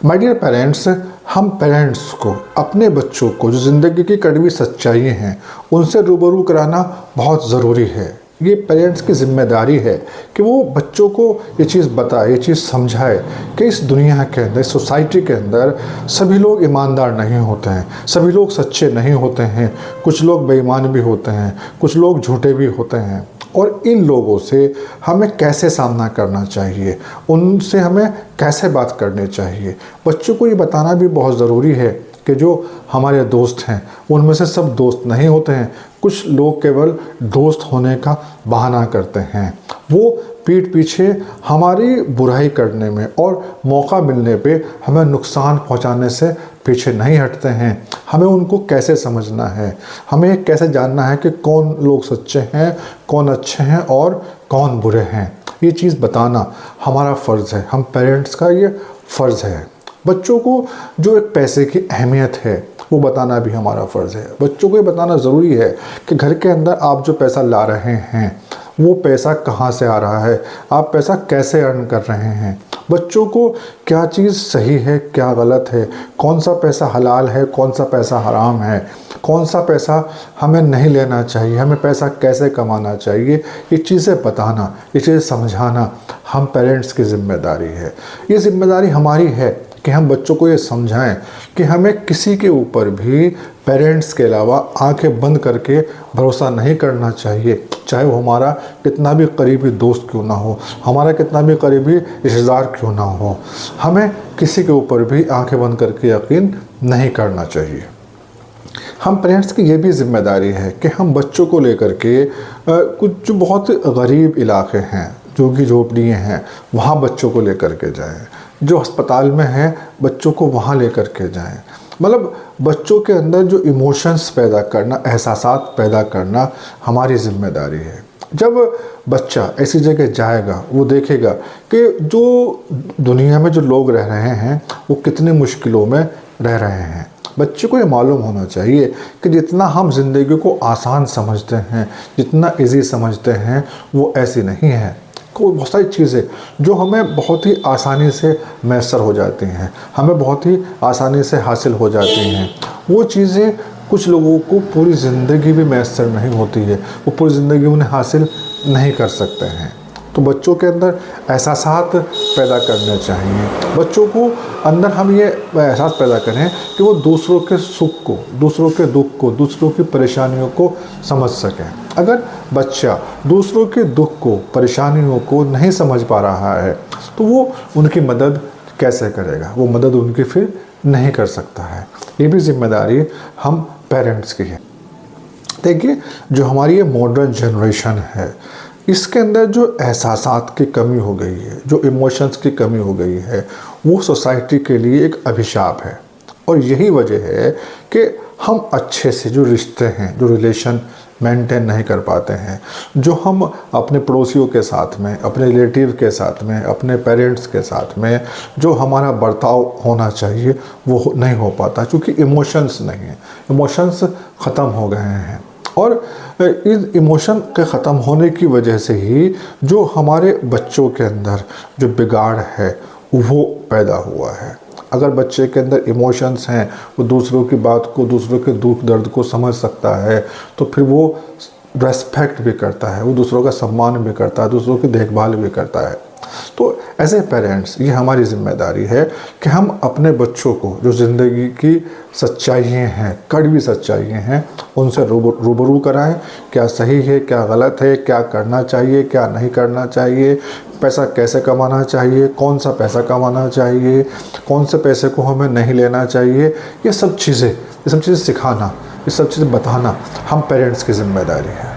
My dear parents, हम parents को अपने बच्चों को जो ज़िंदगी की कड़वी सच्चाई हैं उनसे रूबरू कराना बहुत ज़रूरी है। ये पेरेंट्स की जिम्मेदारी है कि वो बच्चों को ये चीज़ बताए, ये चीज़ समझाए कि इस दुनिया के अंदर, इस सोसाइटी के अंदर सभी लोग ईमानदार नहीं होते हैं, सभी लोग सच्चे नहीं होते हैं, कुछ लोग बेईमान भी होते हैं, कुछ लोग झूठे भी होते हैं। और इन लोगों से हमें कैसे सामना करना चाहिए, उनसे हमें कैसे बात करनी चाहिए, बच्चों को ये बताना भी बहुत ज़रूरी है कि जो हमारे दोस्त हैं उनमें से सब दोस्त नहीं होते हैं। कुछ लोग केवल दोस्त होने का बहाना करते हैं, वो पीठ पीछे हमारी बुराई करने में और मौका मिलने पे हमें नुकसान पहुंचाने से पीछे नहीं हटते हैं। हमें उनको कैसे समझना है, हमें कैसे जानना है कि कौन लोग सच्चे हैं, कौन अच्छे हैं और कौन बुरे हैं, ये चीज़ बताना हमारा फ़र्ज़ है, हम पेरेंट्स का ये फ़र्ज़ है। बच्चों को जो एक पैसे की अहमियत है वो बताना भी हमारा फ़र्ज़ है। बच्चों को ये बताना ज़रूरी है कि घर के अंदर आप जो पैसा ला रहे हैं वो पैसा कहाँ से आ रहा है, आप पैसा कैसे अर्न कर रहे हैं। बच्चों को क्या चीज़ सही है, क्या गलत है, कौन सा पैसा हलाल है, कौन सा पैसा हराम है, कौन सा पैसा हमें नहीं लेना चाहिए, हमें पैसा कैसे कमाना चाहिए, ये चीज़ें बताना, ये चीज़ें समझाना हम पेरेंट्स की ज़िम्मेदारी है। ये ज़िम्मेदारी हमारी है कि हम बच्चों को ये समझाएं कि हमें किसी के ऊपर भी पेरेंट्स के अलावा आंखें बंद करके भरोसा नहीं करना चाहिए, चाहे वो हमारा कितना भी करीबी दोस्त क्यों ना हो, हमारा कितना भी करीबी रिश्तेदार क्यों ना हो, हमें किसी के ऊपर भी आंखें बंद करके यकीन नहीं करना चाहिए। हम पेरेंट्स की ये भी ज़िम्मेदारी है कि हम बच्चों को लेकर के कुछ जो बहुत गरीब इलाके हैं, जो कि झोपड़ियाँ हैं, वहाँ बच्चों को लेकर के जाएं, जो अस्पताल में हैं बच्चों को वहाँ लेकर के जाएं। मतलब बच्चों के अंदर जो इमोशंस पैदा करना, एहसासात पैदा करना हमारी ज़िम्मेदारी है। जब बच्चा ऐसी जगह जाएगा वो देखेगा कि जो दुनिया में जो लोग रह रहे हैं वो कितनी मुश्किलों में रह रहे हैं। बच्चे को ये मालूम होना चाहिए कि जितना हम ज़िंदगी को आसान समझते हैं, जितना इजी समझते हैं, वो ऐसी नहीं है। को बहुत सारी चीज़ें जो हमें बहुत ही आसानी से मैसर हो जाती हैं, हमें बहुत ही आसानी से हासिल हो जाती हैं, वो चीज़ें कुछ लोगों को पूरी ज़िंदगी भी मैसर नहीं होती है, वो पूरी ज़िंदगी उन्हें हासिल नहीं कर सकते हैं। तो बच्चों के अंदर एहसासात पैदा करने चाहिए। बच्चों को अंदर हम ये एहसास पैदा करें कि वो दूसरों के सुख को, दूसरों के दुख को, दूसरों की परेशानियों को समझ सकें। अगर बच्चा दूसरों के दुख को, परेशानियों को नहीं समझ पा रहा है तो वो उनकी मदद कैसे करेगा, वो मदद उनकी फिर नहीं कर सकता है। ये भी जिम्मेदारी हम पेरेंट्स की है। देखिए, जो हमारी ये मॉडर्न जनरेशन है इसके अंदर जो एहसासात की कमी हो गई है, जो इमोशंस की कमी हो गई है, वो सोसाइटी के लिए एक अभिशाप है। और यही वजह है कि हम अच्छे से जो रिश्ते हैं, जो रिलेशन मेंटेन नहीं कर पाते हैं, जो हम अपने पड़ोसियों के साथ में, अपने रिलेटिव के साथ में, अपने पेरेंट्स के साथ में जो हमारा बर्ताव होना चाहिए वो नहीं हो पाता, क्योंकि इमोशंस नहीं है, इमोशंस ख़त्म हो गए हैं। और इस इमोशन के ख़त्म होने की वजह से ही जो हमारे बच्चों के अंदर जो बिगाड़ है वो पैदा हुआ है। अगर बच्चे के अंदर इमोशंस हैं, वो दूसरों की बात को, दूसरों के दुख दर्द को समझ सकता है, तो फिर वो रेस्पेक्ट भी करता है, वो दूसरों का सम्मान भी करता है, दूसरों की देखभाल भी करता है। तो ऐसे पेरेंट्स, ये हमारी ज़िम्मेदारी है कि हम अपने बच्चों को जो ज़िंदगी की सच्चाइयाँ हैं, कड़वी सच्चाइयाँ हैं, उनसे रूबरू कराएं। क्या सही है, क्या गलत है, क्या करना चाहिए, क्या नहीं करना चाहिए, पैसा कैसे कमाना चाहिए, कौन सा पैसा कमाना चाहिए, कौन से पैसे को हमें नहीं लेना चाहिए, ये सब चीज़ें सिखाना, ये सब चीज़ें बताना हम पेरेंट्स की ज़िम्मेदारी है।